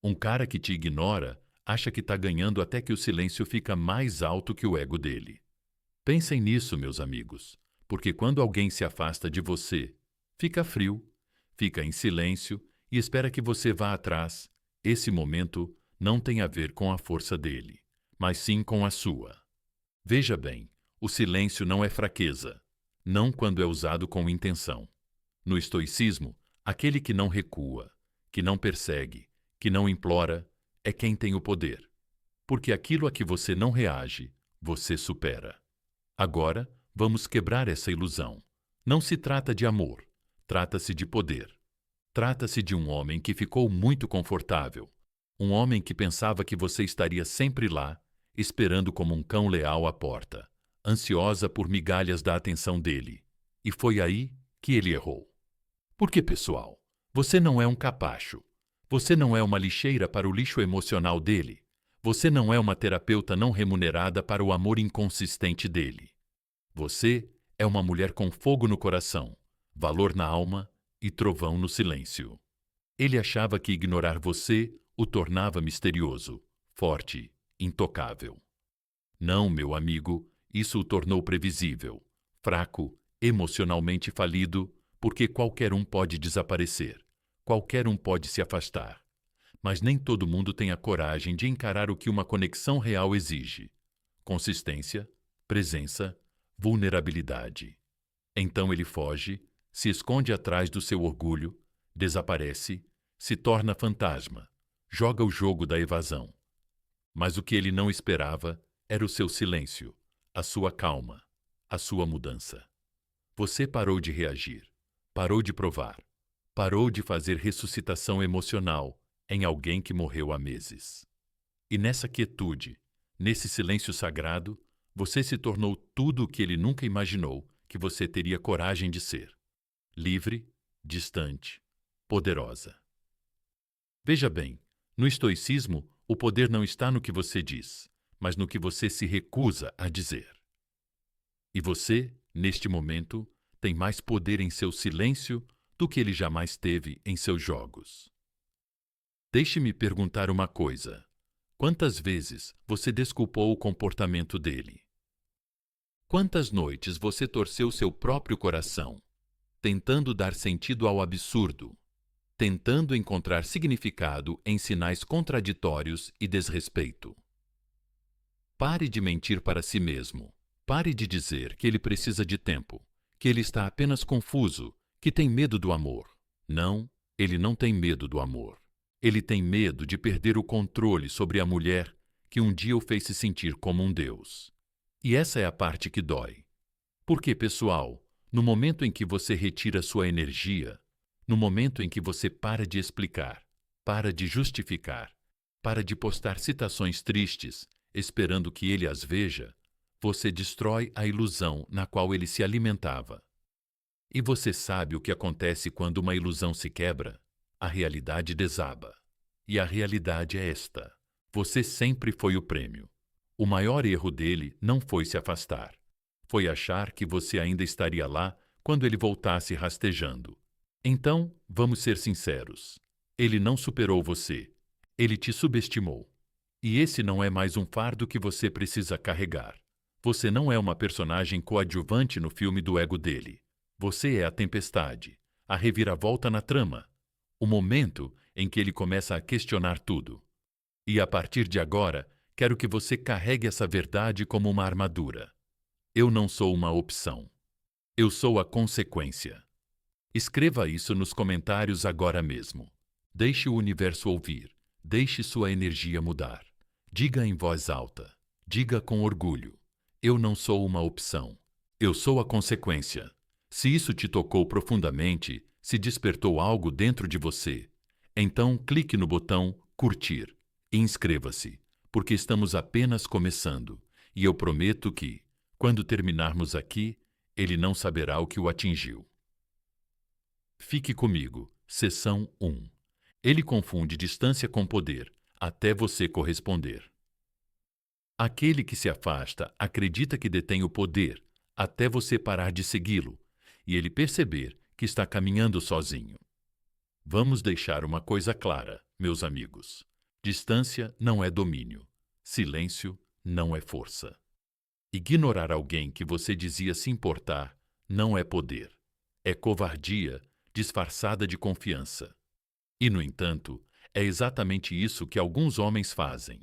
Um cara que te ignora acha que está ganhando até que o silêncio fica mais alto que o ego dele. Pensem nisso, meus amigos, porque quando alguém se afasta de você, fica frio, fica em silêncio e espera que você vá atrás, esse momento não tem a ver com a força dele, mas sim com a sua. Veja bem, o silêncio não é fraqueza, não quando é usado com intenção. No estoicismo, aquele que não recua, que não persegue, que não implora, é quem tem o poder. Porque aquilo a que você não reage, você supera. Agora, vamos quebrar essa ilusão. Não se trata de amor, trata-se de poder. Trata-se de um homem que ficou muito confortável. Um homem que pensava que você estaria sempre lá, esperando como um cão leal à porta, ansiosa por migalhas da atenção dele. E foi aí que ele errou. Porque, pessoal, você não é um capacho. Você não é uma lixeira para o lixo emocional dele. Você não é uma terapeuta não remunerada para o amor inconsistente dele. Você é uma mulher com fogo no coração, valor na alma e trovão no silêncio. Ele achava que ignorar você o tornava misterioso, forte, intocável. Não, meu amigo, isso o tornou previsível, fraco, emocionalmente falido, porque qualquer um pode desaparecer, qualquer um pode se afastar. Mas nem todo mundo tem a coragem de encarar o que uma conexão real exige: consistência, presença, vulnerabilidade. Então ele foge, se esconde atrás do seu orgulho, desaparece, se torna fantasma, joga o jogo da evasão. Mas o que ele não esperava era o seu silêncio, a sua calma, a sua mudança. Você parou de reagir, parou de provar, parou de fazer ressuscitação emocional em alguém que morreu há meses. E nessa quietude, nesse silêncio sagrado, você se tornou tudo o que ele nunca imaginou que você teria coragem de ser: livre, distante, poderosa. Veja bem, no estoicismo, o poder não está no que você diz, mas no que você se recusa a dizer. E você, neste momento, tem mais poder em seu silêncio do que ele jamais teve em seus jogos. Deixe-me perguntar uma coisa. Quantas vezes você desculpou o comportamento dele? Quantas noites você torceu seu próprio coração, tentando dar sentido ao absurdo, tentando encontrar significado em sinais contraditórios e desrespeito? Pare de mentir para si mesmo. Pare de dizer que ele precisa de tempo, que ele está apenas confuso, que tem medo do amor. Não, ele não tem medo do amor. Ele tem medo de perder o controle sobre a mulher que um dia o fez se sentir como um deus. E essa é a parte que dói. Porque, pessoal, no momento em que você retira sua energia, no momento em que você para de explicar, para de justificar, para de postar citações tristes, esperando que ele as veja, você destrói a ilusão na qual ele se alimentava. E você sabe o que acontece quando uma ilusão se quebra? A realidade desaba. E a realidade é esta: você sempre foi o prêmio. O maior erro dele não foi se afastar. Foi achar que você ainda estaria lá quando ele voltasse rastejando. Então, vamos ser sinceros. Ele não superou você. Ele te subestimou. E esse não é mais um fardo que você precisa carregar. Você não é uma personagem coadjuvante no filme do ego dele. Você é a tempestade, a reviravolta na trama, o momento em que ele começa a questionar tudo. E a partir de agora, quero que você carregue essa verdade como uma armadura. Eu não sou uma opção. Eu sou a consequência. Escreva isso nos comentários agora mesmo. Deixe o universo ouvir. Deixe sua energia mudar. Diga em voz alta. Diga com orgulho: eu não sou uma opção. Eu sou a consequência. Se isso te tocou profundamente, se despertou algo dentro de você, então clique no botão curtir e inscreva-se, porque estamos apenas começando, e eu prometo que, quando terminarmos aqui, ele não saberá o que o atingiu. Fique comigo. Seção 1. Ele confunde distância com poder, até você corresponder. Aquele que se afasta acredita que detém o poder, até você parar de segui-lo, e ele perceber que está caminhando sozinho. Vamos deixar uma coisa clara, meus amigos. Distância não é domínio. Silêncio não é força. Ignorar alguém que você dizia se importar não é poder. É covardia disfarçada de confiança. E, no entanto, é exatamente isso que alguns homens fazem.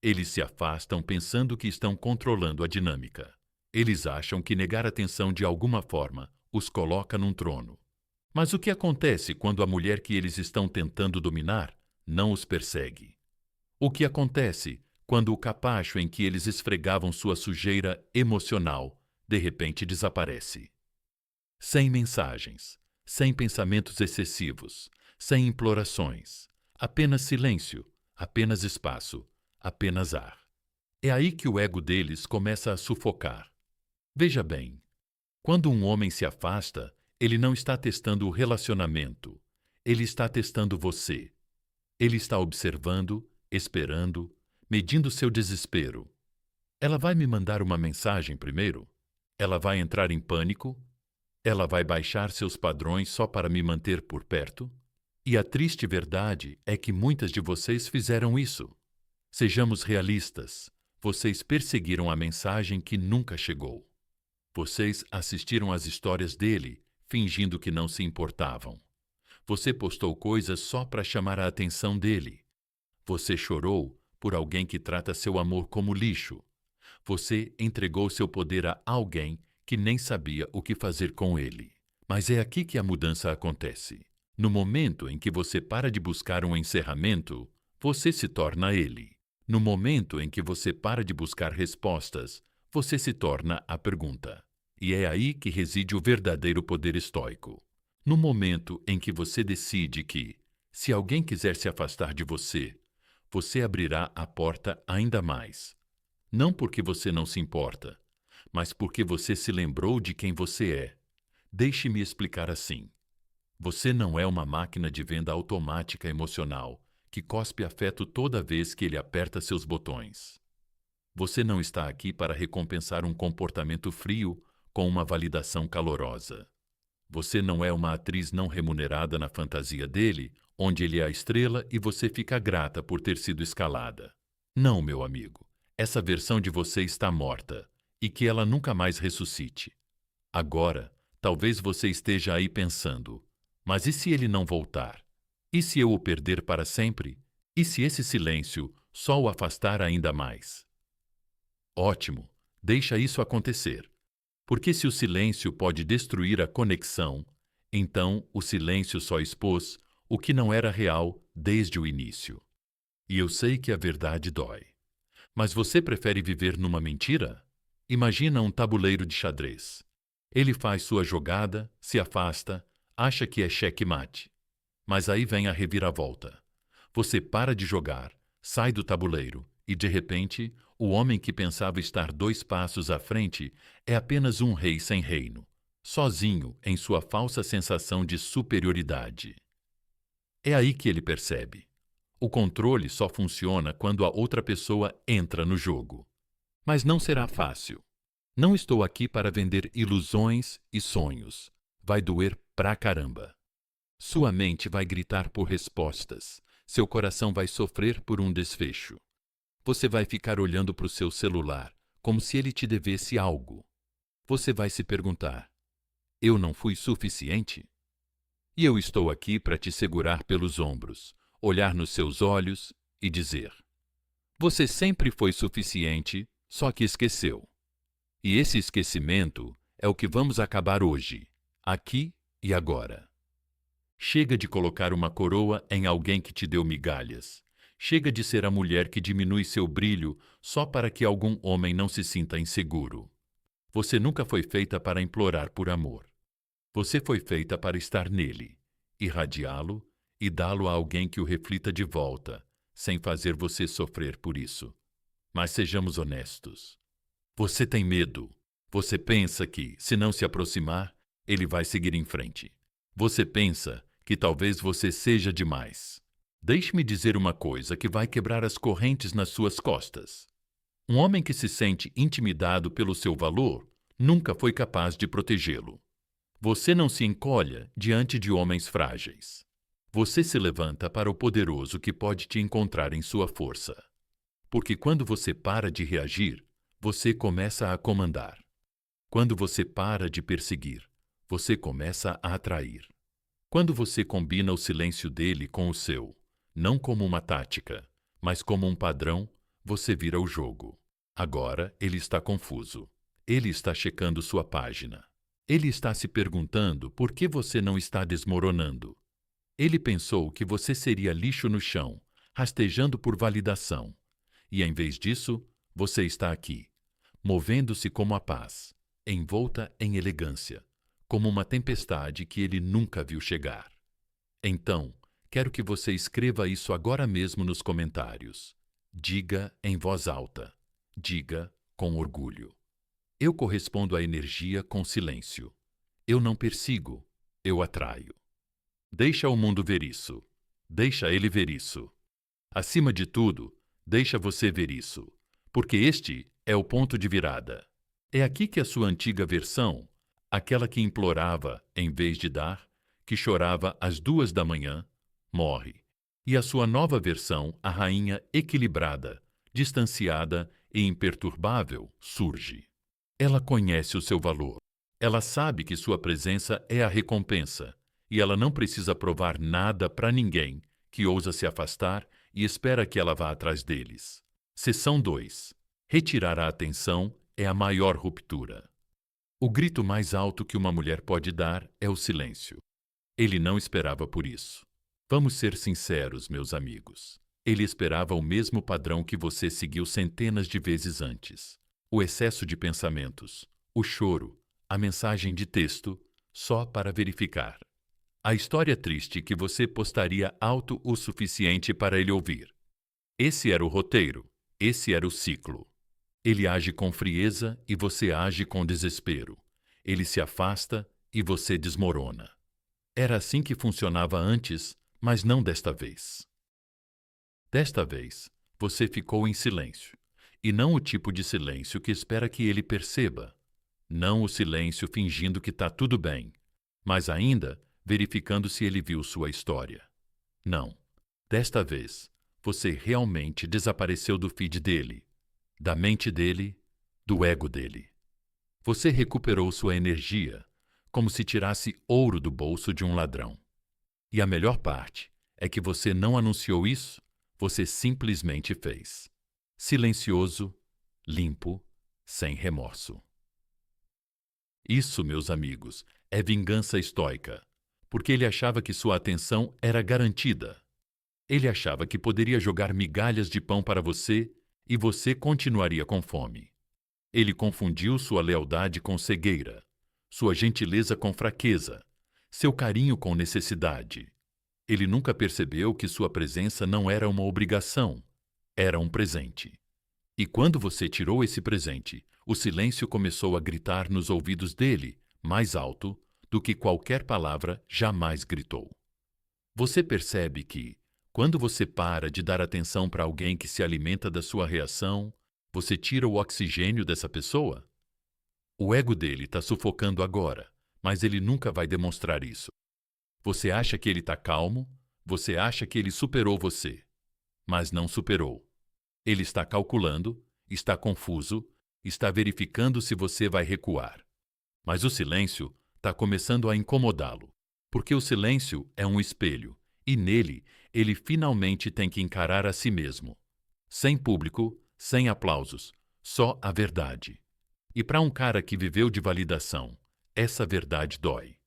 Eles se afastam pensando que estão controlando a dinâmica. Eles acham que negar atenção de alguma forma os coloca num trono. Mas o que acontece quando a mulher que eles estão tentando dominar não os persegue? O que acontece quando o capacho em que eles esfregavam sua sujeira emocional de repente desaparece? Sem mensagens, sem pensamentos excessivos, sem implorações, apenas silêncio, apenas espaço, apenas ar. É aí que o ego deles começa a sufocar. Veja bem, quando um homem se afasta, ele não está testando o relacionamento, ele está testando você. Ele está observando, esperando, medindo seu desespero. Ela vai me mandar uma mensagem primeiro? Ela vai entrar em pânico? Ela vai baixar seus padrões só para me manter por perto? E a triste verdade é que muitas de vocês fizeram isso. Sejamos realistas. Vocês perseguiram a mensagem que nunca chegou. Vocês assistiram às histórias dele, fingindo que não se importavam. Você postou coisas só para chamar a atenção dele. Você chorou por alguém que trata seu amor como lixo. Você entregou seu poder a alguém que nem sabia o que fazer com ele. Mas é aqui que a mudança acontece. No momento em que você para de buscar um encerramento, você se torna ele. No momento em que você para de buscar respostas, você se torna a pergunta. E é aí que reside o verdadeiro poder estoico. No momento em que você decide que, se alguém quiser se afastar de você, você abrirá a porta ainda mais. Não porque você não se importa, mas porque você se lembrou de quem você é. Deixe-me explicar assim. Você não é uma máquina de venda automática emocional que cospe afeto toda vez que ele aperta seus botões. Você não está aqui para recompensar um comportamento frio com uma validação calorosa. Você não é uma atriz não remunerada na fantasia dele, onde ele é a estrela e você fica grata por ter sido escalada. Não, meu amigo. Essa versão de você está morta e que ela nunca mais ressuscite. Agora, talvez você esteja aí pensando, mas e se ele não voltar? E se eu o perder para sempre? E se esse silêncio só o afastar ainda mais? Ótimo, deixa isso acontecer. Porque se o silêncio pode destruir a conexão, então o silêncio só expôs o que não era real desde o início. E eu sei que a verdade dói. Mas você prefere viver numa mentira? Imagina um tabuleiro de xadrez. Ele faz sua jogada, se afasta, acha que é xeque-mate. Mas aí vem a reviravolta. Você para de jogar, sai do tabuleiro e, de repente, o homem que pensava estar 2 passos à frente é apenas um rei sem reino, sozinho em sua falsa sensação de superioridade. É aí que ele percebe. O controle só funciona quando a outra pessoa entra no jogo. Mas não será fácil. Não estou aqui para vender ilusões e sonhos. Vai doer pra caramba. Sua mente vai gritar por respostas. Seu coração vai sofrer por um desfecho. Você vai ficar olhando para o seu celular, como se ele te devesse algo. Você vai se perguntar: eu não fui suficiente? E eu estou aqui para te segurar pelos ombros, olhar nos seus olhos e dizer: você sempre foi suficiente, só que esqueceu. E esse esquecimento é o que vamos acabar hoje, aqui e agora. Chega de colocar uma coroa em alguém que te deu migalhas. Chega de ser a mulher que diminui seu brilho só para que algum homem não se sinta inseguro. Você nunca foi feita para implorar por amor. Você foi feita para estar nele, irradiá-lo e dá-lo a alguém que o reflita de volta, sem fazer você sofrer por isso. Mas sejamos honestos. Você tem medo. Você pensa que, se não se aproximar, ele vai seguir em frente. Você pensa que talvez você seja demais. Deixe-me dizer uma coisa que vai quebrar as correntes nas suas costas. Um homem que se sente intimidado pelo seu valor nunca foi capaz de protegê-lo. Você não se encolha diante de homens frágeis. Você se levanta para o poderoso que pode te encontrar em sua força. Porque quando você para de reagir, você começa a comandar. Quando você para de perseguir, você começa a atrair. Quando você combina o silêncio dele com o seu, não como uma tática, mas como um padrão, você vira o jogo. Agora ele está confuso. Ele está checando sua página. Ele está se perguntando por que você não está desmoronando. Ele pensou que você seria lixo no chão, rastejando por validação. E em vez disso, você está aqui, movendo-se como a paz, envolta em elegância, como uma tempestade que ele nunca viu chegar. Então, quero que você escreva isso agora mesmo nos comentários. Diga em voz alta. Diga com orgulho. Eu correspondo à energia com silêncio. Eu não persigo, eu atraio. Deixa o mundo ver isso. Deixa ele ver isso. Acima de tudo, deixa você ver isso, porque este é o ponto de virada. É aqui que a sua antiga versão, aquela que implorava em vez de dar, que chorava às 2 da manhã, morre. E a sua nova versão, a rainha equilibrada, distanciada e imperturbável, surge. Ela conhece o seu valor. Ela sabe que sua presença é a recompensa, e ela não precisa provar nada para ninguém que ousa se afastar e espera que ela vá atrás deles. Seção 2. Retirar a atenção é a maior ruptura. O grito mais alto que uma mulher pode dar é o silêncio. Ele não esperava por isso. Vamos ser sinceros, meus amigos. Ele esperava o mesmo padrão que você seguiu centenas de vezes antes. O excesso de pensamentos, o choro, a mensagem de texto, só para verificar. A história triste que você postaria alto o suficiente para ele ouvir. Esse era o roteiro, esse era o ciclo. Ele age com frieza e você age com desespero. Ele se afasta e você desmorona. Era assim que funcionava antes, mas não desta vez. Desta vez, você ficou em silêncio, e não o tipo de silêncio que espera que ele perceba. Não o silêncio fingindo que está tudo bem, mas ainda verificando se ele viu sua história. Não. Desta vez, você realmente desapareceu do feed dele, da mente dele, do ego dele. Você recuperou sua energia, como se tirasse ouro do bolso de um ladrão. E a melhor parte é que você não anunciou isso, você simplesmente fez. Silencioso, limpo, sem remorso. Isso, meus amigos, é vingança estoica, porque ele achava que sua atenção era garantida. Ele achava que poderia jogar migalhas de pão para você e você continuaria com fome. Ele confundiu sua lealdade com cegueira, sua gentileza com fraqueza, seu carinho com necessidade. Ele nunca percebeu que sua presença não era uma obrigação, era um presente. E quando você tirou esse presente, o silêncio começou a gritar nos ouvidos dele, mais alto do que qualquer palavra jamais gritou. Você percebe que, quando você para de dar atenção para alguém que se alimenta da sua reação, você tira o oxigênio dessa pessoa? O ego dele está sufocando agora, mas ele nunca vai demonstrar isso. Você acha que ele está calmo, você acha que ele superou você, mas não superou. Ele está calculando, está confuso, está verificando se você vai recuar. Mas o silêncio está começando a incomodá-lo, porque o silêncio é um espelho, e nele ele finalmente tem que encarar a si mesmo. Sem público, sem aplausos, só a verdade. E para um cara que viveu de validação, essa verdade dói.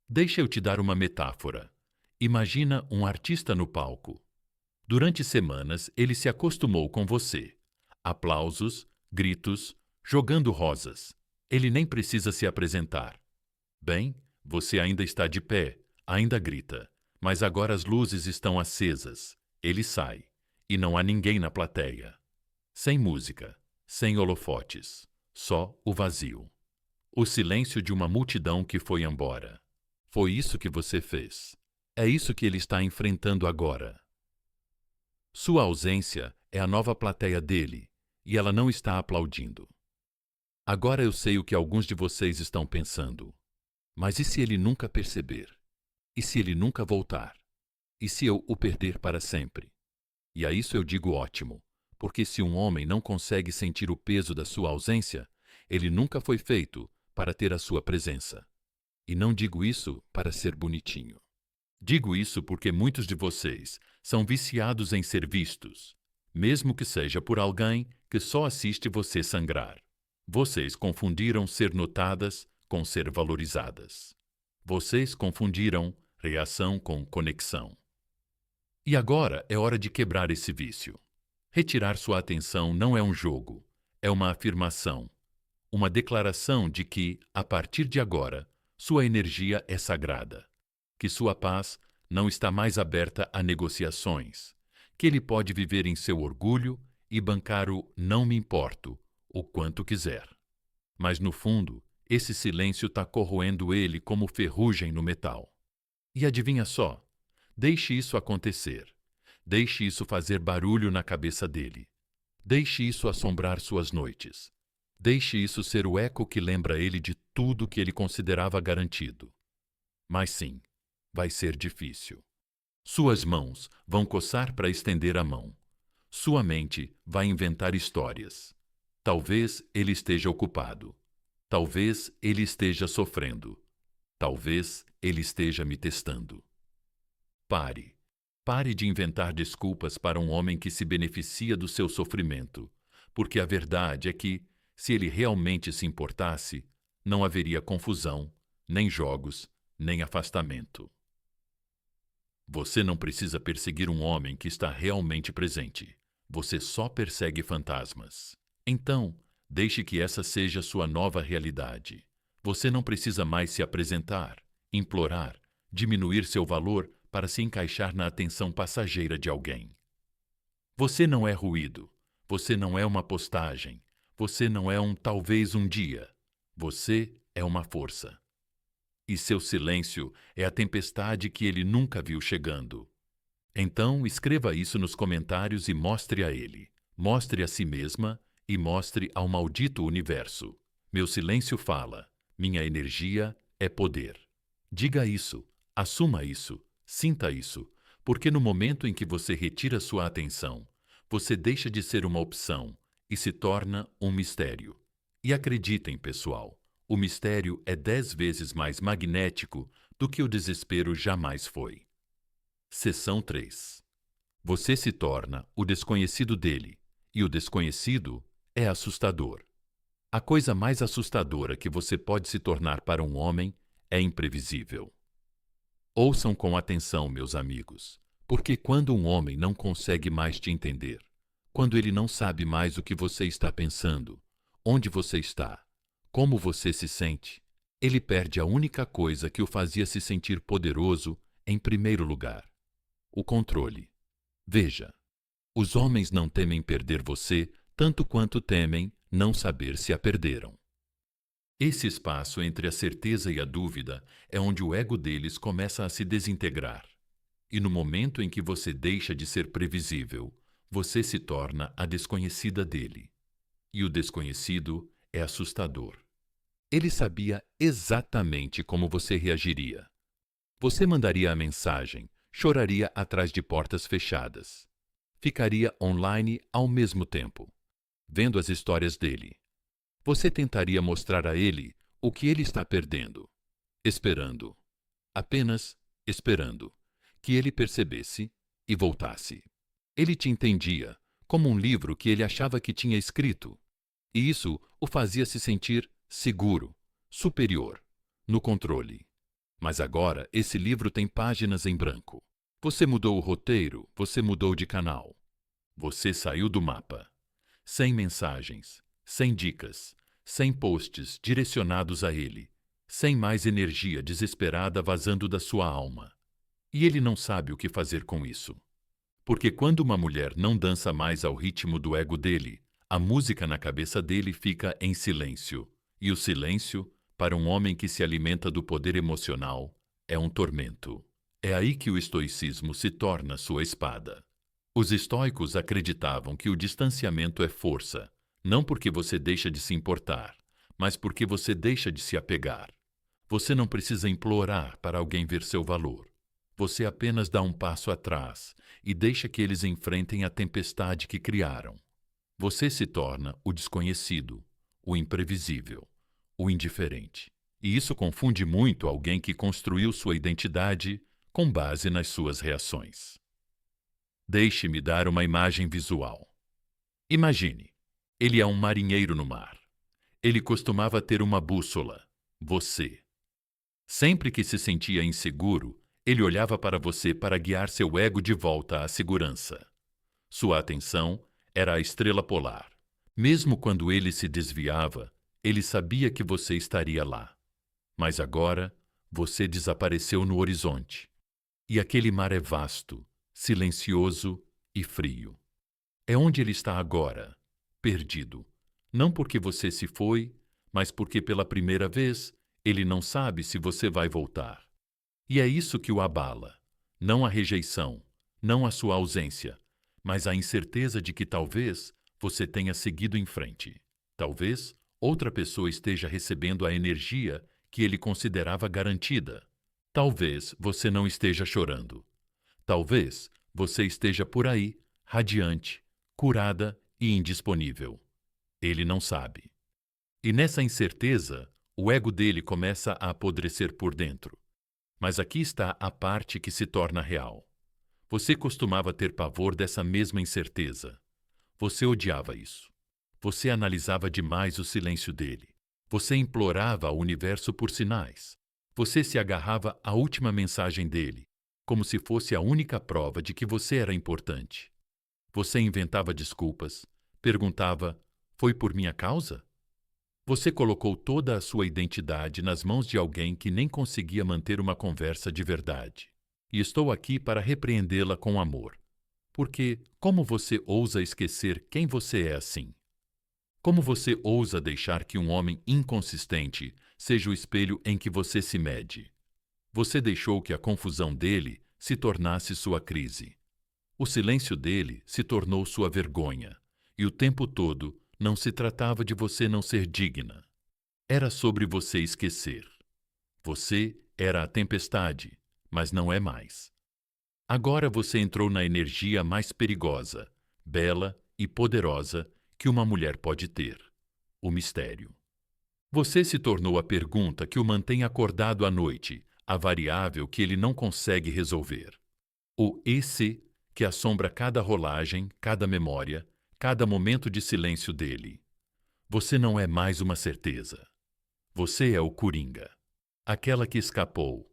Deixa eu te dar uma metáfora. Imagina um artista no palco. Durante semanas, ele se acostumou com você. Aplausos, gritos, jogando rosas. Ele nem precisa se apresentar. Bem, você ainda está de pé, ainda grita, mas agora as luzes estão acesas. Ele sai, e não há ninguém na plateia. Sem música, sem holofotes, só o vazio. O silêncio de uma multidão que foi embora. Foi isso que você fez. É isso que ele está enfrentando agora. Sua ausência é a nova plateia dele, e ela não está aplaudindo. Agora eu sei o que alguns de vocês estão pensando. Mas e se ele nunca perceber? E se ele nunca voltar? E se eu o perder para sempre? E a isso eu digo ótimo, porque se um homem não consegue sentir o peso da sua ausência, ele nunca foi feito para ter a sua presença. E não digo isso para ser bonitinho. Digo isso porque muitos de vocês são viciados em ser vistos, mesmo que seja por alguém que só assiste você sangrar. Vocês confundiram ser notadas com ser valorizadas. Vocês confundiram reação com conexão. E agora é hora de quebrar esse vício. Retirar sua atenção não é um jogo, é uma afirmação, uma declaração de que, a partir de agora, sua energia é sagrada, que sua paz não está mais aberta a negociações, que ele pode viver em seu orgulho e bancar o não me importo o quanto quiser. Mas, no fundo, esse silêncio está corroendo ele como ferrugem no metal. E adivinha só? Deixe isso acontecer. Deixe isso fazer barulho na cabeça dele. Deixe isso assombrar suas noites. Deixe isso ser o eco que lembra ele de tudo que ele considerava garantido. Mas sim, vai ser difícil. Suas mãos vão coçar para estender a mão. Sua mente vai inventar histórias. Talvez ele esteja ocupado. Talvez ele esteja sofrendo. Talvez ele esteja me testando. Pare. Pare de inventar desculpas para um homem que se beneficia do seu sofrimento, porque a verdade é que, se ele realmente se importasse, não haveria confusão, nem jogos, nem afastamento. Você não precisa perseguir um homem que está realmente presente. Você só persegue fantasmas. Então, deixe que essa seja sua nova realidade. Você não precisa mais se apresentar, implorar, diminuir seu valor para se encaixar na atenção passageira de alguém. Você não é ruído. Você não é uma postagem. Você não é um talvez um dia. Você é uma força. E seu silêncio é a tempestade que ele nunca viu chegando. Então, escreva isso nos comentários e mostre a ele. Mostre a si mesma e mostre ao maldito universo. Meu silêncio fala. Minha energia é poder. Diga isso. Assuma isso. Sinta isso. Porque no momento em que você retira sua atenção, você deixa de ser uma opção e se torna um mistério. E acreditem, pessoal, o mistério é 10 vezes mais magnético do que o desespero jamais foi. Seção 3. Você se torna o desconhecido dele, e o desconhecido é assustador. A coisa mais assustadora que você pode se tornar para um homem é imprevisível. Ouçam com atenção, meus amigos, porque quando um homem não consegue mais te entender, quando ele não sabe mais o que você está pensando, onde você está, como você se sente, ele perde a única coisa que o fazia se sentir poderoso em primeiro lugar: o controle. Veja, os homens não temem perder você tanto quanto temem não saber se a perderam. Esse espaço entre a certeza e a dúvida é onde o ego deles começa a se desintegrar. E no momento em que você deixa de ser previsível, você se torna a desconhecida dele. E o desconhecido é assustador. Ele sabia exatamente como você reagiria. Você mandaria a mensagem, choraria atrás de portas fechadas. Ficaria online ao mesmo tempo, vendo as histórias dele. Você tentaria mostrar a ele o que ele está perdendo, esperando, apenas esperando, que ele percebesse e voltasse. Ele te entendia, como um livro que ele achava que tinha escrito, e isso o fazia se sentir seguro, superior, no controle. Mas agora esse livro tem páginas em branco. Você mudou o roteiro, você mudou de canal. Você saiu do mapa. Sem mensagens, sem dicas, sem posts direcionados a ele, sem mais energia desesperada vazando da sua alma. E ele não sabe o que fazer com isso. Porque quando uma mulher não dança mais ao ritmo do ego dele, a música na cabeça dele fica em silêncio. E o silêncio, para um homem que se alimenta do poder emocional, é um tormento. É aí que o estoicismo se torna sua espada. Os estoicos acreditavam que o distanciamento é força, não porque você deixa de se importar, mas porque você deixa de se apegar. Você não precisa implorar para alguém ver seu valor. Você apenas dá um passo atrás e deixa que eles enfrentem a tempestade que criaram. Você se torna o desconhecido, o imprevisível, o indiferente. E isso confunde muito alguém que construiu sua identidade com base nas suas reações. Deixe-me dar uma imagem visual. Imagine, ele é um marinheiro no mar. Ele costumava ter uma bússola, você. Sempre que se sentia inseguro, ele olhava para você para guiar seu ego de volta à segurança. Sua atenção era a estrela polar. Mesmo quando ele se desviava, ele sabia que você estaria lá. Mas agora, você desapareceu no horizonte. E aquele mar é vasto, silencioso e frio. É onde ele está agora, perdido. Não porque você se foi, mas porque pela primeira vez ele não sabe se você vai voltar. E é isso que o abala. Não a rejeição, não a sua ausência, mas a incerteza de que talvez você tenha seguido em frente. Talvez outra pessoa esteja recebendo a energia que ele considerava garantida. Talvez você não esteja chorando. Talvez você esteja por aí, radiante, curada e indisponível. Ele não sabe. E nessa incerteza, o ego dele começa a apodrecer por dentro. Mas aqui está a parte que se torna real. Você costumava ter pavor dessa mesma incerteza. Você odiava isso. Você analisava demais o silêncio dele. Você implorava ao universo por sinais. Você se agarrava à última mensagem dele, como se fosse a única prova de que você era importante. Você inventava desculpas, perguntava: foi por minha causa? Você colocou toda a sua identidade nas mãos de alguém que nem conseguia manter uma conversa de verdade. E estou aqui para repreendê-la com amor. Porque como você ousa esquecer quem você é assim? Como você ousa deixar que um homem inconsistente seja o espelho em que você se mede? Você deixou que a confusão dele se tornasse sua crise. O silêncio dele se tornou sua vergonha. E o tempo todo não se tratava de você não ser digna. Era sobre você esquecer. Você era a tempestade, mas não é mais. Agora você entrou na energia mais perigosa, bela e poderosa que uma mulher pode ter: o mistério. Você se tornou a pergunta que o mantém acordado à noite, a variável que ele não consegue resolver. O e se que assombra cada rolagem, cada memória, cada momento de silêncio dele. Você não é mais uma certeza. Você é o Coringa, aquela que escapou,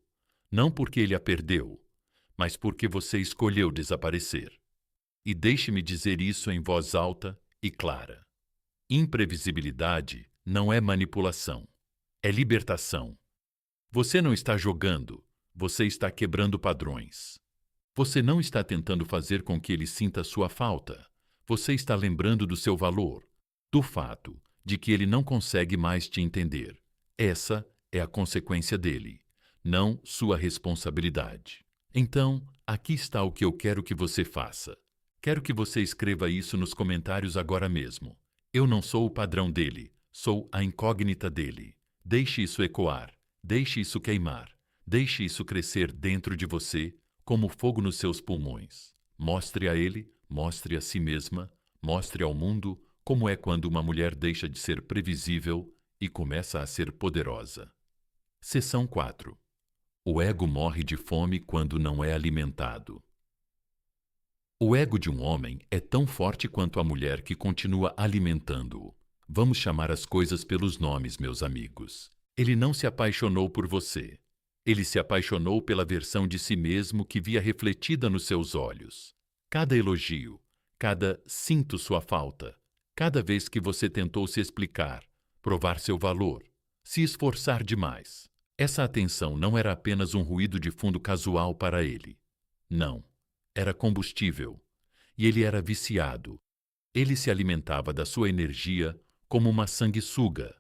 não porque ele a perdeu, mas porque você escolheu desaparecer. E deixe-me dizer isso em voz alta e clara. Imprevisibilidade não é manipulação, é libertação. Você não está jogando, você está quebrando padrões. Você não está tentando fazer com que ele sinta sua falta. Você está lembrando do seu valor, do fato de que ele não consegue mais te entender. Essa é a consequência dele, não sua responsabilidade. Então, aqui está o que eu quero que você faça. Quero que você escreva isso nos comentários agora mesmo. Eu não sou o padrão dele, sou a incógnita dele. Deixe isso ecoar, deixe isso queimar, deixe isso crescer dentro de você como fogo nos seus pulmões. Mostre a ele, mostre a si mesma, mostre ao mundo como é quando uma mulher deixa de ser previsível e começa a ser poderosa. Seção 4. O ego morre de fome quando não é alimentado. O ego de um homem é tão forte quanto a mulher que continua alimentando-o. Vamos chamar as coisas pelos nomes, meus amigos. Ele não se apaixonou por você. Ele se apaixonou pela versão de si mesmo que via refletida nos seus olhos. Cada elogio, cada sinto sua falta, cada vez que você tentou se explicar, provar seu valor, se esforçar demais. Essa atenção não era apenas um ruído de fundo casual para ele. Não, era combustível. E ele era viciado. Ele se alimentava da sua energia como uma sanguessuga,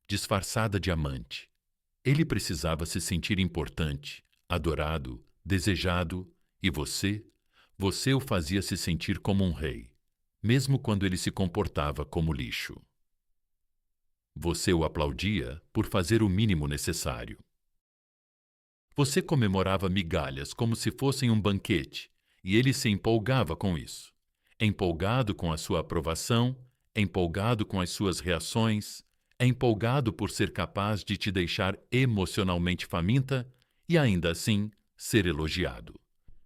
disfarçada de amante. Ele precisava se sentir importante, adorado, desejado, e você o fazia se sentir como um rei, mesmo quando ele se comportava como lixo. Você o aplaudia por fazer o mínimo necessário. Você comemorava migalhas como se fossem um banquete, e ele se empolgava com isso. Empolgado com a sua aprovação, empolgado com as suas reações, empolgado por ser capaz de te deixar emocionalmente faminta e ainda assim ser elogiado.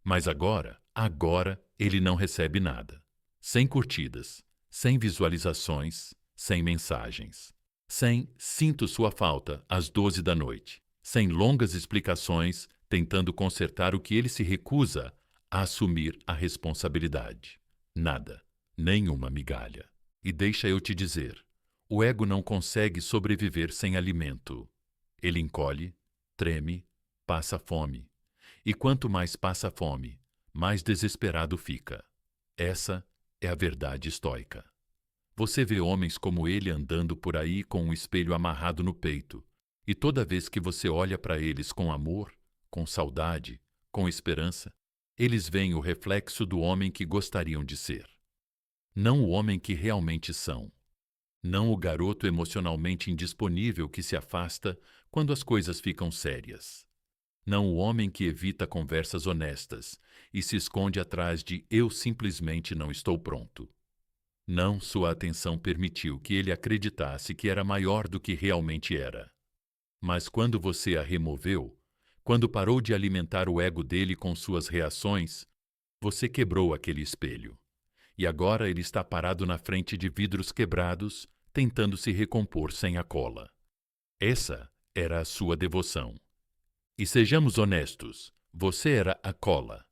Mas agora ele não recebe nada. Sem curtidas, sem visualizações, sem mensagens. Sem "sinto sua falta" às 12 da noite. Sem longas explicações, tentando consertar o que ele se recusa a assumir a responsabilidade. Nada, nenhuma migalha. E deixa eu te dizer, o ego não consegue sobreviver sem alimento. Ele encolhe, treme, passa fome. E quanto mais passa fome, mais desesperado fica. Essa é a verdade estoica. Você vê homens como ele andando por aí com um espelho amarrado no peito, e toda vez que você olha para eles com amor, com saudade, com esperança, eles veem o reflexo do homem que gostariam de ser. Não o homem que realmente são. Não o garoto emocionalmente indisponível que se afasta quando as coisas ficam sérias. Não o homem que evita conversas honestas e se esconde atrás de "eu simplesmente não estou pronto". Não, sua atenção permitiu que ele acreditasse que era maior do que realmente era. Mas quando você a removeu, quando parou de alimentar o ego dele com suas reações, você quebrou aquele espelho. E agora ele está parado na frente de vidros quebrados, tentando se recompor sem a cola. Essa era a sua devoção. E sejamos honestos, você era a cola.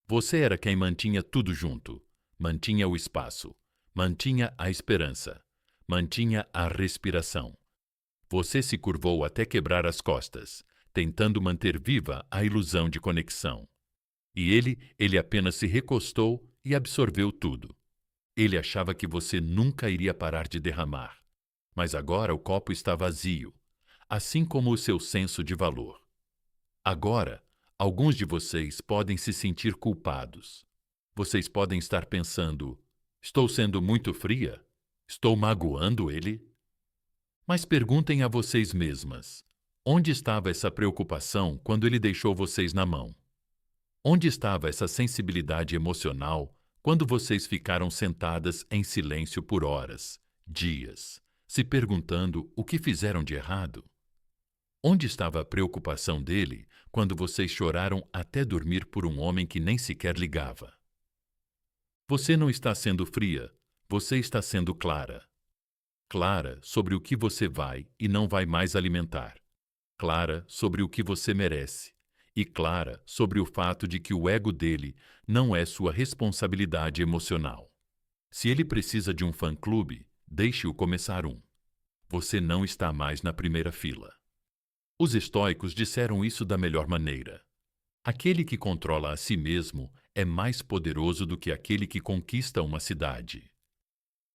Você era quem mantinha tudo junto, mantinha o espaço, mantinha a esperança, mantinha a respiração. Você se curvou até quebrar as costas, tentando manter viva a ilusão de conexão. E ele apenas se recostou e absorveu tudo. Ele achava que você nunca iria parar de derramar. Mas agora o copo está vazio, assim como o seu senso de valor. Agora, alguns de vocês podem se sentir culpados. Vocês podem estar pensando: estou sendo muito fria? Estou magoando ele? Mas perguntem a vocês mesmas: onde estava essa preocupação quando ele deixou vocês na mão? Onde estava essa sensibilidade emocional quando vocês ficaram sentadas em silêncio por horas, dias, se perguntando o que fizeram de errado? Onde estava a preocupação dele quando vocês choraram até dormir por um homem que nem sequer ligava? Você não está sendo fria, você está sendo clara. Clara sobre o que você vai e não vai mais alimentar. Clara sobre o que você merece. E clara sobre o fato de que o ego dele não é sua responsabilidade emocional. Se ele precisa de um fã-clube, deixe-o começar um. Você não está mais na primeira fila. Os estoicos disseram isso da melhor maneira. Aquele que controla a si mesmo é mais poderoso do que aquele que conquista uma cidade.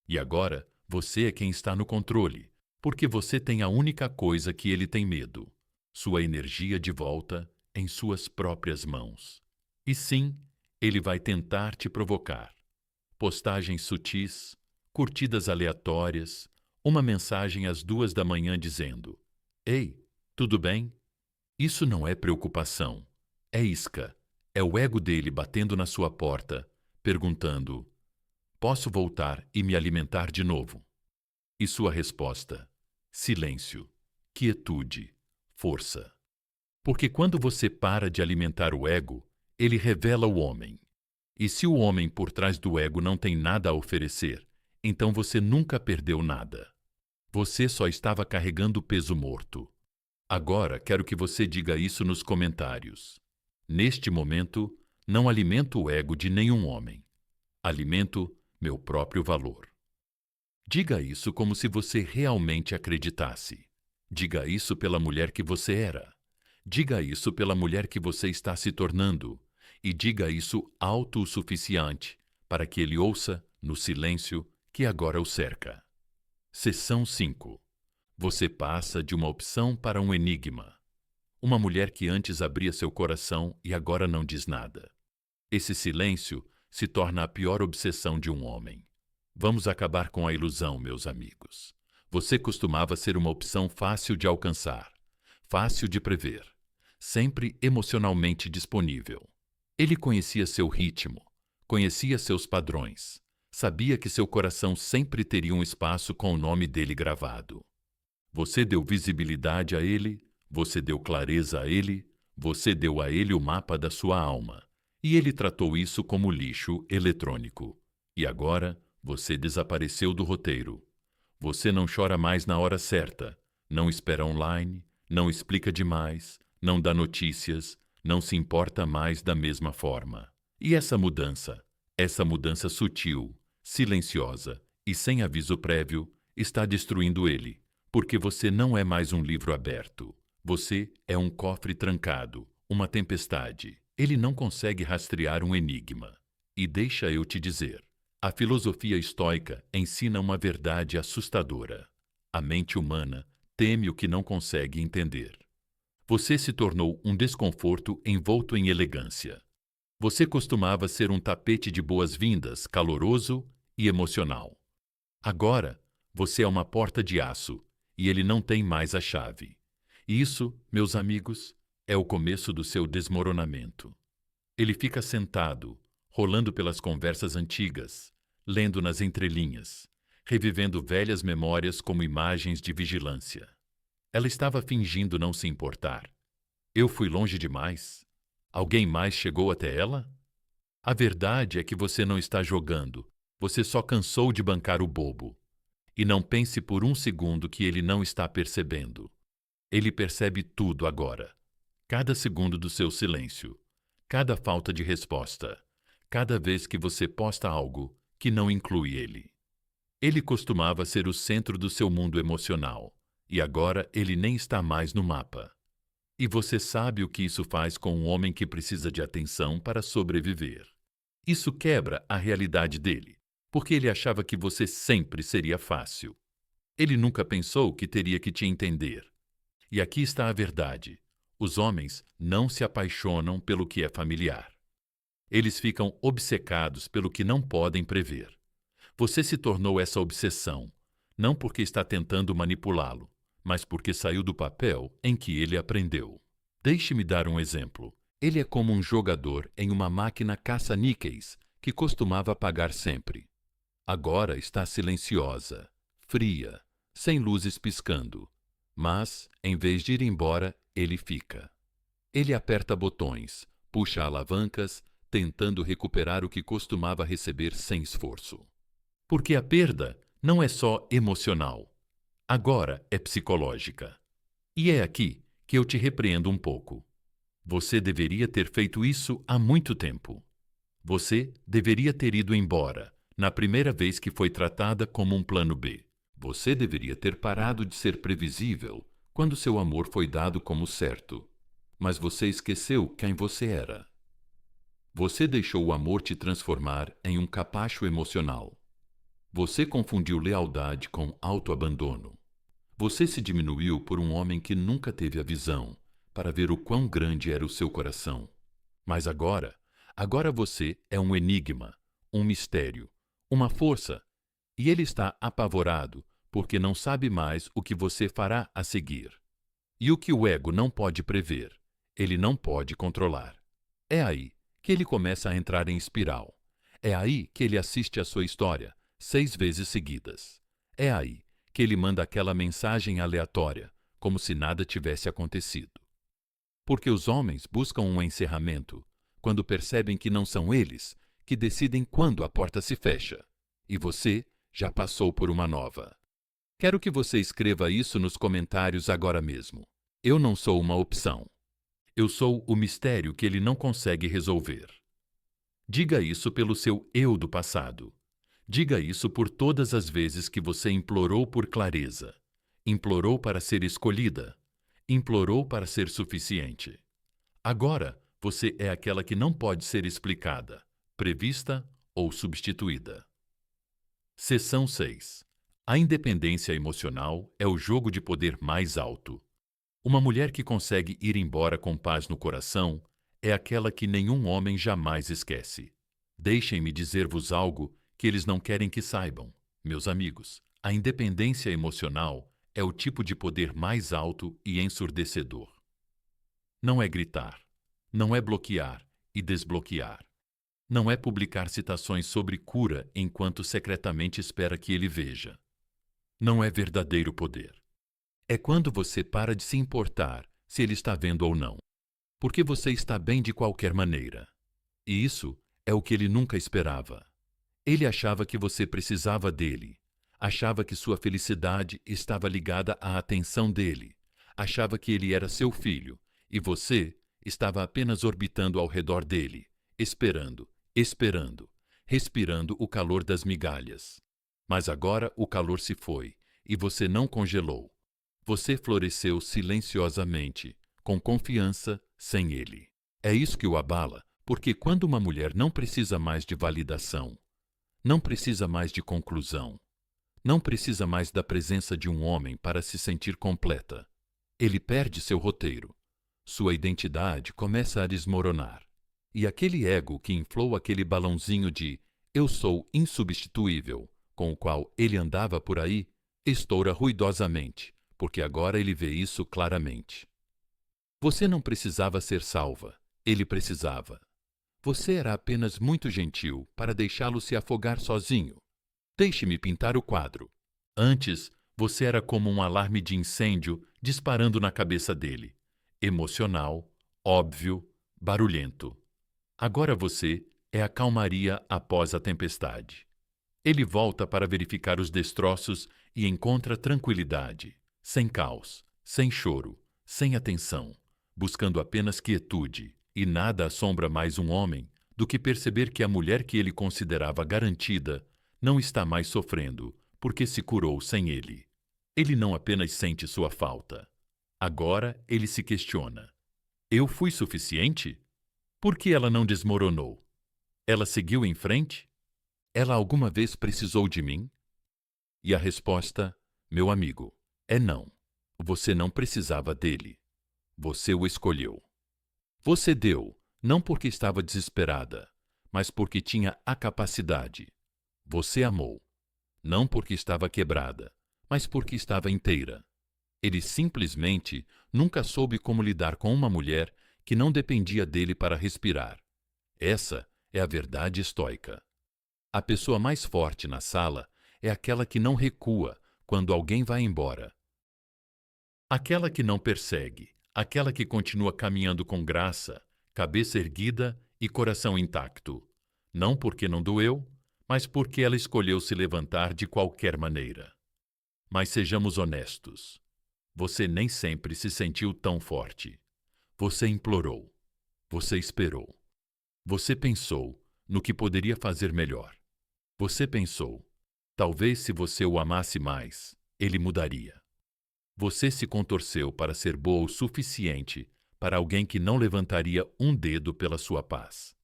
E agora, você é quem está no controle, porque você tem a única coisa que ele tem medo: sua energia de volta em suas próprias mãos. E sim, ele vai tentar te provocar. Postagens sutis, curtidas aleatórias, uma mensagem às 2 da manhã dizendo: "Ei, tudo bem?" Isso não é preocupação, é isca, é o ego dele batendo na sua porta, perguntando: "Posso voltar e me alimentar de novo?" E sua resposta: silêncio, quietude, força. Porque quando você para de alimentar o ego, ele revela o homem. E se o homem por trás do ego não tem nada a oferecer, então você nunca perdeu nada. Você só estava carregando peso morto. Agora quero que você diga isso nos comentários. Neste momento, não alimento o ego de nenhum homem. Alimento meu próprio valor. Diga isso como se você realmente acreditasse. Diga isso pela mulher que você era. Diga isso pela mulher que você está se tornando. E diga isso alto o suficiente para que ele ouça, no silêncio que agora o cerca. Seção 5. Você passa de uma opção para um enigma. Uma mulher que antes abria seu coração e agora não diz nada. Esse silêncio se torna a pior obsessão de um homem. Vamos acabar com a ilusão, meus amigos. Você costumava ser uma opção fácil de alcançar, fácil de prever. sempre emocionalmente disponível. Ele conhecia seu ritmo, conhecia seus padrões, sabia que seu coração sempre teria um espaço com o nome dele gravado. Você deu visibilidade a ele, você deu clareza a ele, você deu a ele o mapa da sua alma, e ele tratou isso como lixo eletrônico. E agora você desapareceu do roteiro. Você não chora mais na hora certa, não espera online, não explica demais, não dá notícias, não se importa mais da mesma forma. E essa mudança sutil, silenciosa e sem aviso prévio, está destruindo ele, porque você não é mais um livro aberto. Você é um cofre trancado, uma tempestade. Ele não consegue rastrear um enigma. E deixa eu te dizer, a filosofia estoica ensina uma verdade assustadora. A mente humana teme o que não consegue entender. Você se tornou um desconforto envolto em elegância. Você costumava ser um tapete de boas-vindas, caloroso e emocional. Agora, você é uma porta de aço e ele não tem mais a chave. Isso, meus amigos, é o começo do seu desmoronamento. Ele fica sentado, rolando pelas conversas antigas, lendo nas entrelinhas, revivendo velhas memórias como imagens de vigilância. Ela estava fingindo não se importar. Eu fui longe demais? Alguém mais chegou até ela? A verdade é que você não está jogando, você só cansou de bancar o bobo. E não pense por um segundo que ele não está percebendo. Ele percebe tudo agora. Cada segundo do seu silêncio, cada falta de resposta, cada vez que você posta algo que não inclui ele. Ele costumava ser o centro do seu mundo emocional, e agora ele nem está mais no mapa. E você sabe o que isso faz com um homem que precisa de atenção para sobreviver. Isso quebra a realidade dele, porque ele achava que você sempre seria fácil. Ele nunca pensou que teria que te entender. E aqui está a verdade. Os homens não se apaixonam pelo que é familiar. Eles ficam obcecados pelo que não podem prever. Você se tornou essa obsessão, não porque está tentando manipulá-lo, mas porque saiu do papel em que ele aprendeu. Deixe-me dar um exemplo. Ele é como um jogador em uma máquina caça-níqueis que costumava apagar sempre. Agora está silenciosa, fria, sem luzes piscando. Mas, em vez de ir embora, ele fica. Ele aperta botões, puxa alavancas, tentando recuperar o que costumava receber sem esforço. Porque a perda não é só emocional. Agora é psicológica. E é aqui que eu te repreendo um pouco. Você deveria ter feito isso há muito tempo. Você deveria ter ido embora na primeira vez que foi tratada como um plano B. Você deveria ter parado de ser previsível quando seu amor foi dado como certo. Mas você esqueceu quem você era. Você deixou o amor te transformar em um capacho emocional. Você confundiu lealdade com autoabandono. Você se diminuiu por um homem que nunca teve a visão para ver o quão grande era o seu coração. Mas agora você é um enigma, um mistério, uma força, e ele está apavorado porque não sabe mais o que você fará a seguir. E o que o ego não pode prever, ele não pode controlar. É aí que ele começa a entrar em espiral. É aí que ele assiste a sua história 6 vezes seguidas. É aí que ele manda aquela mensagem aleatória, como se nada tivesse acontecido. Porque os homens buscam um encerramento quando percebem que não são eles que decidem quando a porta se fecha. E você já passou por uma nova. Quero que você escreva isso nos comentários agora mesmo. Eu não sou uma opção. Eu sou o mistério que ele não consegue resolver. Diga isso pelo seu eu do passado. Diga isso por todas as vezes que você implorou por clareza, implorou para ser escolhida, implorou para ser suficiente. Agora, você é aquela que não pode ser explicada, prevista ou substituída. Seção 6. A independência emocional é o jogo de poder mais alto. Uma mulher que consegue ir embora com paz no coração é aquela que nenhum homem jamais esquece. Deixem-me dizer-vos algo que eles não querem que saibam. Meus amigos, a independência emocional é o tipo de poder mais alto e ensurdecedor. Não é gritar. Não é bloquear e desbloquear. Não é publicar citações sobre cura enquanto secretamente espera que ele veja. Não é verdadeiro poder. É quando você para de se importar se ele está vendo ou não, porque você está bem de qualquer maneira. E isso é o que ele nunca esperava. Ele achava que você precisava dele, achava que sua felicidade estava ligada à atenção dele, achava que ele era seu filho e você estava apenas orbitando ao redor dele, esperando, esperando, respirando o calor das migalhas. Mas agora o calor se foi e você não congelou. Você floresceu silenciosamente, com confiança, sem ele. É isso que o abala, porque quando uma mulher não precisa mais de validação, não precisa mais de conclusão, não precisa mais da presença de um homem para se sentir completa, ele perde seu roteiro. Sua identidade começa a desmoronar. E aquele ego que inflou aquele balãozinho de "eu sou insubstituível", com o qual ele andava por aí, estoura ruidosamente, porque agora ele vê isso claramente. Você não precisava ser salva, ele precisava. Você era apenas muito gentil para deixá-lo se afogar sozinho. Deixe-me pintar o quadro. Antes, você era como um alarme de incêndio disparando na cabeça dele. Emocional, óbvio, barulhento. Agora você é a calmaria após a tempestade. Ele volta para verificar os destroços e encontra tranquilidade, sem caos, sem choro, sem atenção, buscando apenas quietude, e nada assombra mais um homem do que perceber que a mulher que ele considerava garantida não está mais sofrendo porque se curou sem ele. Ele não apenas sente sua falta. Agora ele se questiona: eu fui suficiente? Por que ela não desmoronou? Ela seguiu em frente? Ela alguma vez precisou de mim? E a resposta, meu amigo, é não. Você não precisava dele. Você o escolheu. Você deu, não porque estava desesperada, mas porque tinha a capacidade. Você amou, não porque estava quebrada, mas porque estava inteira. Ele simplesmente nunca soube como lidar com uma mulher que não dependia dele para respirar. Essa é a verdade estoica. A pessoa mais forte na sala é aquela que não recua quando alguém vai embora. Aquela que não persegue, aquela que continua caminhando com graça, cabeça erguida e coração intacto. Não porque não doeu, mas porque ela escolheu se levantar de qualquer maneira. Mas sejamos honestos. Você nem sempre se sentiu tão forte. Você implorou. Você esperou. Você pensou no que poderia fazer melhor. Você pensou, talvez se você o amasse mais, ele mudaria. Você se contorceu para ser boa o suficiente para alguém que não levantaria um dedo pela sua paz.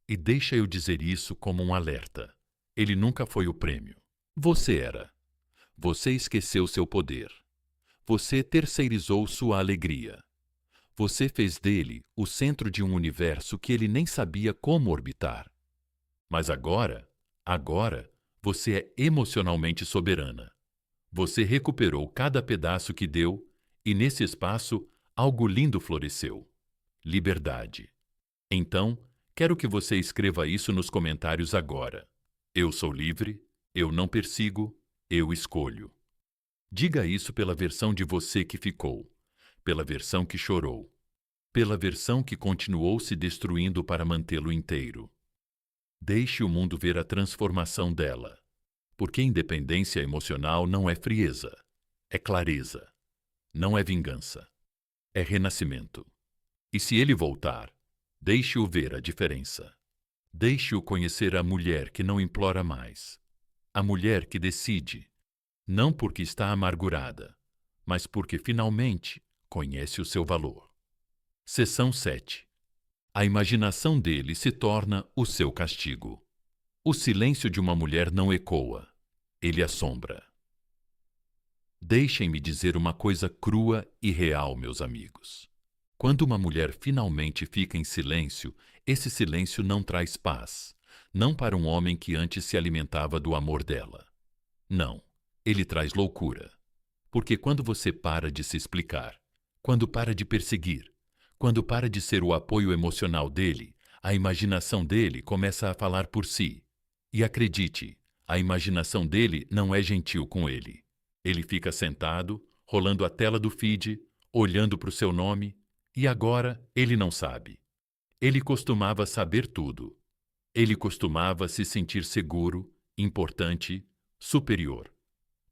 E deixa eu dizer isso como um alerta. Ele nunca foi o prêmio. Você era. Você esqueceu seu poder. Você terceirizou sua alegria. Você fez dele o centro de um universo que ele nem sabia como orbitar. Mas agora, você é emocionalmente soberana. Você recuperou cada pedaço que deu e, nesse espaço, algo lindo floresceu. Liberdade. Então, quero que você escreva isso nos comentários agora. Eu sou livre, eu não persigo, eu escolho. Diga isso pela versão de você que ficou, pela versão que chorou, pela versão que continuou se destruindo para mantê-lo inteiro. Deixe o mundo ver a transformação dela, porque independência emocional não é frieza, é clareza, não é vingança, é renascimento. E se ele voltar, deixe-o ver a diferença. Deixe-o conhecer a mulher que não implora mais, a mulher que decide, não porque está amargurada, mas porque finalmente conhece o seu valor. Seção 7. A imaginação dele se torna o seu castigo. O silêncio de uma mulher não ecoa, ele assombra. Deixem-me dizer uma coisa crua e real, meus amigos. Quando uma mulher finalmente fica em silêncio, esse silêncio não traz paz, não para um homem que antes se alimentava do amor dela. Não, ele traz loucura. Porque quando você para de se explicar, quando para de perseguir, Quando para de ser o apoio emocional dele, a imaginação dele começa a falar por si. E acredite, a imaginação dele não é gentil com ele. Ele fica sentado, rolando a tela do feed, olhando para o seu nome, e agora ele não sabe. Ele costumava saber tudo. Ele costumava se sentir seguro, importante, superior.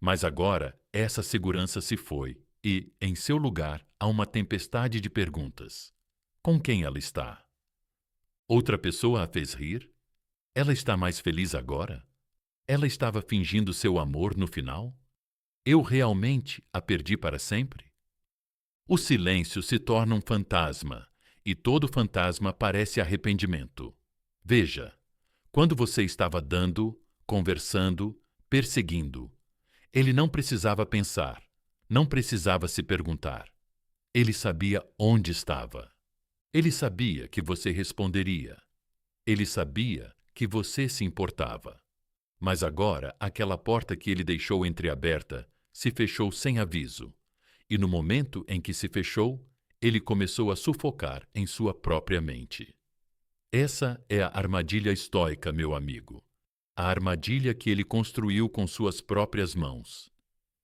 Mas agora essa segurança se foi e, em seu lugar, há uma tempestade de perguntas. Com quem ela está? Outra pessoa a fez rir? Ela está mais feliz agora? Ela estava fingindo seu amor no final? Eu realmente a perdi para sempre? O silêncio se torna um fantasma, e todo fantasma parece arrependimento. Veja, quando você estava dando, conversando, perseguindo, ele não precisava pensar, não precisava se perguntar. Ele sabia onde estava. Ele sabia que você responderia. Ele sabia que você se importava. Mas agora aquela porta que ele deixou entreaberta se fechou sem aviso. E no momento em que se fechou, ele começou a sufocar em sua própria mente. Essa é a armadilha estoica, meu amigo. A armadilha que ele construiu com suas próprias mãos.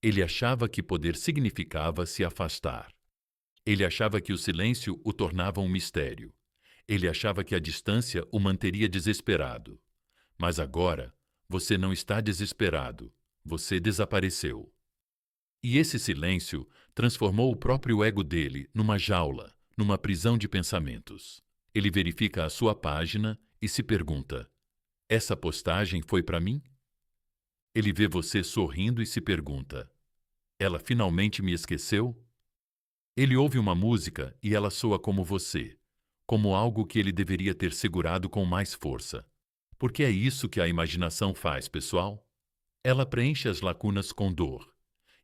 Ele achava que poder significava se afastar. Ele achava que o silêncio o tornava um mistério. Ele achava que a distância o manteria desesperado. Mas agora, você não está desesperado. Você desapareceu. E esse silêncio transformou o próprio ego dele numa jaula, numa prisão de pensamentos. Ele verifica a sua página e se pergunta: essa postagem foi para mim? Ele vê você sorrindo e se pergunta: ela finalmente me esqueceu? Ele ouve uma música e ela soa como você, como algo que ele deveria ter segurado com mais força. Porque é isso que a imaginação faz, pessoal. Ela preenche as lacunas com dor.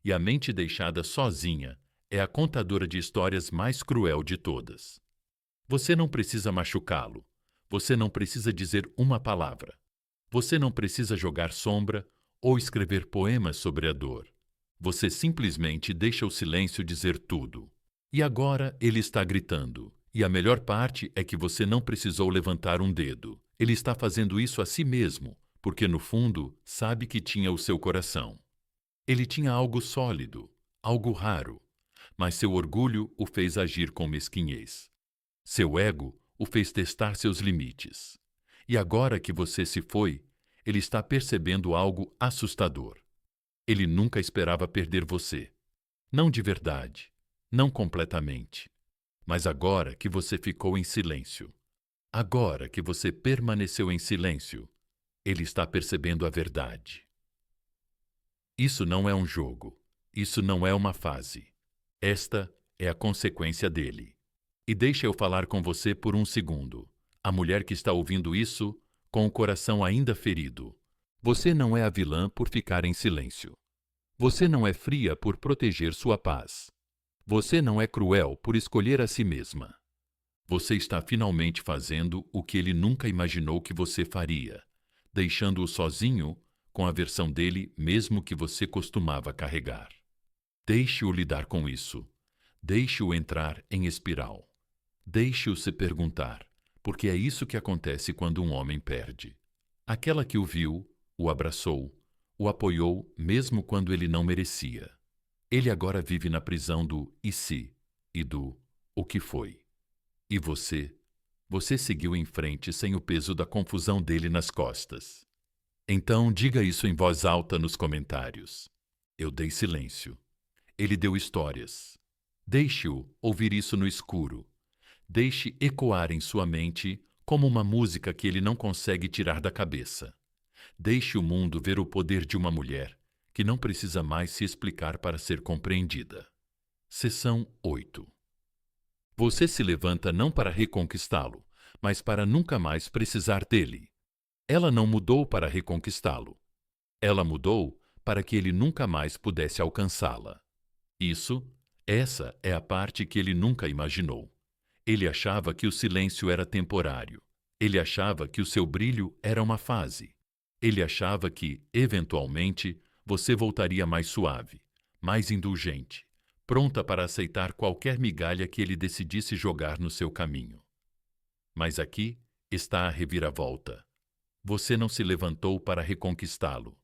E a mente deixada sozinha é a contadora de histórias mais cruel de todas. Você não precisa machucá-lo. Você não precisa dizer uma palavra. Você não precisa jogar sombra ou escrever poemas sobre a dor. Você simplesmente deixa o silêncio dizer tudo. E agora ele está gritando. E a melhor parte é que você não precisou levantar um dedo. Ele está fazendo isso a si mesmo, porque no fundo sabe que tinha o seu coração. Ele tinha algo sólido, algo raro, mas seu orgulho o fez agir com mesquinhez. Seu ego o fez testar seus limites. E agora que você se foi, ele está percebendo algo assustador. Ele nunca esperava perder você. Não de verdade, não completamente. Mas agora que você ficou em silêncio, agora que você permaneceu em silêncio, ele está percebendo a verdade. Isso não é um jogo. Isso não é uma fase. Esta é a consequência dele. E deixa eu falar com você por um segundo. A mulher que está ouvindo isso, com o coração ainda ferido. Você não é a vilã por ficar em silêncio. Você não é fria por proteger sua paz. Você não é cruel por escolher a si mesma. Você está finalmente fazendo o que ele nunca imaginou que você faria, deixando-o sozinho com a versão dele mesmo que você costumava carregar. Deixe-o lidar com isso. Deixe-o entrar em espiral. Deixe-o se perguntar, porque é isso que acontece quando um homem perde. Aquela que o viu, o abraçou, o apoiou mesmo quando ele não merecia. Ele agora vive na prisão do e se e do o que foi. E você seguiu em frente sem o peso da confusão dele nas costas. Então diga isso em voz alta nos comentários. Eu dei silêncio. Ele deu histórias. Deixe-o ouvir isso no escuro. Deixe ecoar em sua mente como uma música que ele não consegue tirar da cabeça. Deixe o mundo ver o poder de uma mulher que não precisa mais se explicar para ser compreendida. Seção 8. Você se levanta não para reconquistá-lo, mas para nunca mais precisar dele. Ela não mudou para reconquistá-lo. Ela mudou para que ele nunca mais pudesse alcançá-la. Essa é a parte que ele nunca imaginou. Ele achava que o silêncio era temporário. Ele achava que o seu brilho era uma fase. Ele achava que, eventualmente, você voltaria mais suave, mais indulgente, pronta para aceitar qualquer migalha que ele decidisse jogar no seu caminho. Mas aqui está a reviravolta. Você não se levantou para reconquistá-lo.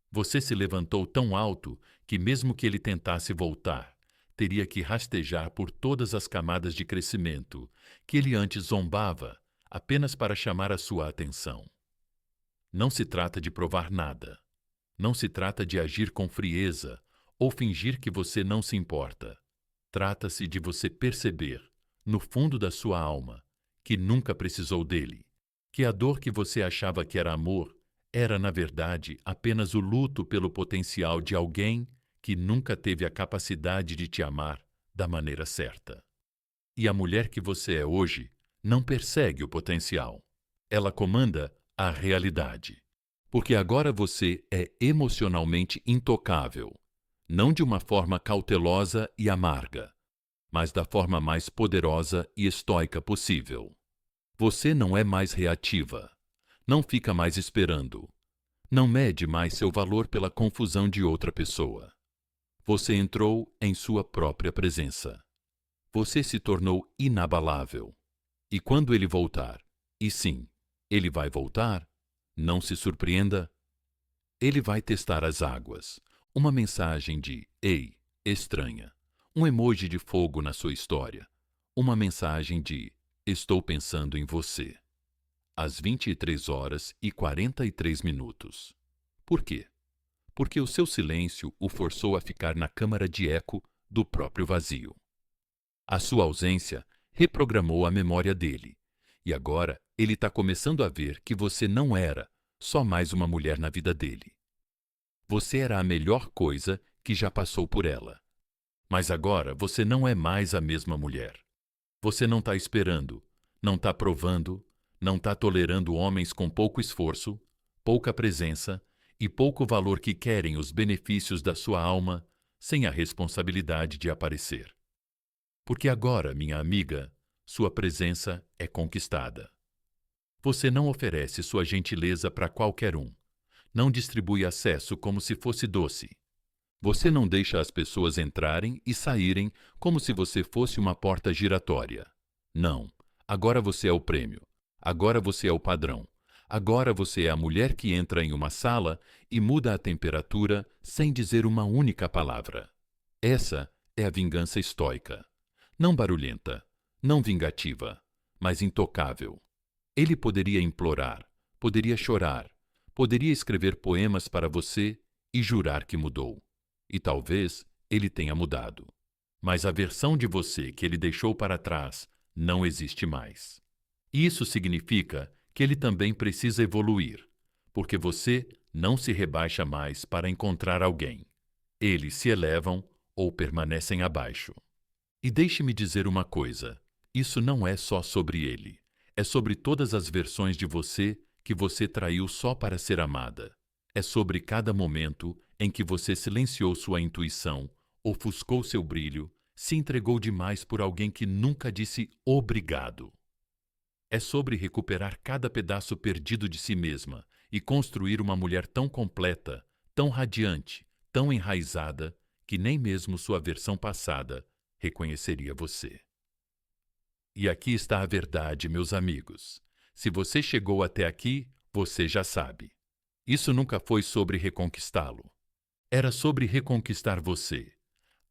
Você se levantou tão alto que, mesmo que ele tentasse voltar, teria que rastejar por todas as camadas de crescimento que ele antes zombava apenas para chamar a sua atenção. Não se trata de provar nada. Não se trata de agir com frieza ou fingir que você não se importa. Trata-se de você perceber, no fundo da sua alma, que nunca precisou dele, que a dor que você achava que era amor era, na verdade, apenas o luto pelo potencial de alguém que nunca teve a capacidade de te amar da maneira certa. E a mulher que você é hoje não persegue o potencial. Ela comanda a realidade. Porque agora você é emocionalmente intocável, não de uma forma cautelosa e amarga, mas da forma mais poderosa e estoica possível. Você não é mais reativa, não fica mais esperando, não mede mais seu valor pela confusão de outra pessoa. Você entrou em sua própria presença. Você se tornou inabalável. E quando ele voltar, e sim, ele vai voltar, não se surpreenda, ele vai testar as águas. Uma mensagem de "Ei, estranha", um emoji de fogo na sua história, uma mensagem de "Estou pensando em você", às 23h43. Por quê? Porque o seu silêncio o forçou a ficar na câmara de eco do próprio vazio. A sua ausência reprogramou a memória dele, e agora ele está começando a ver que você não era só mais uma mulher na vida dele. Você era a melhor coisa que já passou por ela. Mas agora você não é mais a mesma mulher. Você não está esperando, não está provando, não está tolerando homens com pouco esforço, pouca presença e pouco valor que querem os benefícios da sua alma sem a responsabilidade de aparecer. Porque agora, minha amiga, sua presença é conquistada. Você não oferece sua gentileza para qualquer um. Não distribui acesso como se fosse doce. Você não deixa as pessoas entrarem e saírem como se você fosse uma porta giratória. Não. Agora você é o prêmio. Agora você é o padrão. Agora você é a mulher que entra em uma sala e muda a temperatura sem dizer uma única palavra. Essa é a vingança estoica. Não barulhenta, não vingativa, mas intocável. Ele poderia implorar, poderia chorar, poderia escrever poemas para você e jurar que mudou. E talvez ele tenha mudado. Mas a versão de você que ele deixou para trás não existe mais. Isso significa que ele também precisa evoluir, porque você não se rebaixa mais para encontrar alguém. Eles se elevam ou permanecem abaixo. E deixe-me dizer uma coisa, isso não é só sobre ele. É sobre todas as versões de você que você traiu só para ser amada. É sobre cada momento em que você silenciou sua intuição, ofuscou seu brilho, se entregou demais por alguém que nunca disse obrigado. É sobre recuperar cada pedaço perdido de si mesma e construir uma mulher tão completa, tão radiante, tão enraizada, que nem mesmo sua versão passada reconheceria você. E aqui está a verdade, meus amigos. Se você chegou até aqui, você já sabe. Isso nunca foi sobre reconquistá-lo. Era sobre reconquistar você,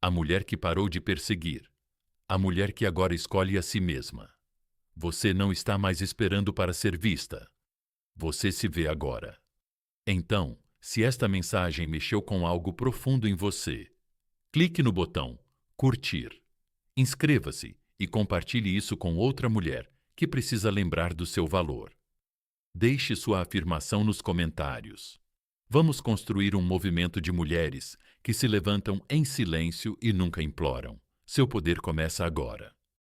a mulher que parou de perseguir, a mulher que agora escolhe a si mesma. Você não está mais esperando para ser vista. Você se vê agora. Então, se esta mensagem mexeu com algo profundo em você, clique no botão curtir. Inscreva-se e compartilhe isso com outra mulher que precisa lembrar do seu valor. Deixe sua afirmação nos comentários. Vamos construir um movimento de mulheres que se levantam em silêncio e nunca imploram. Seu poder começa agora.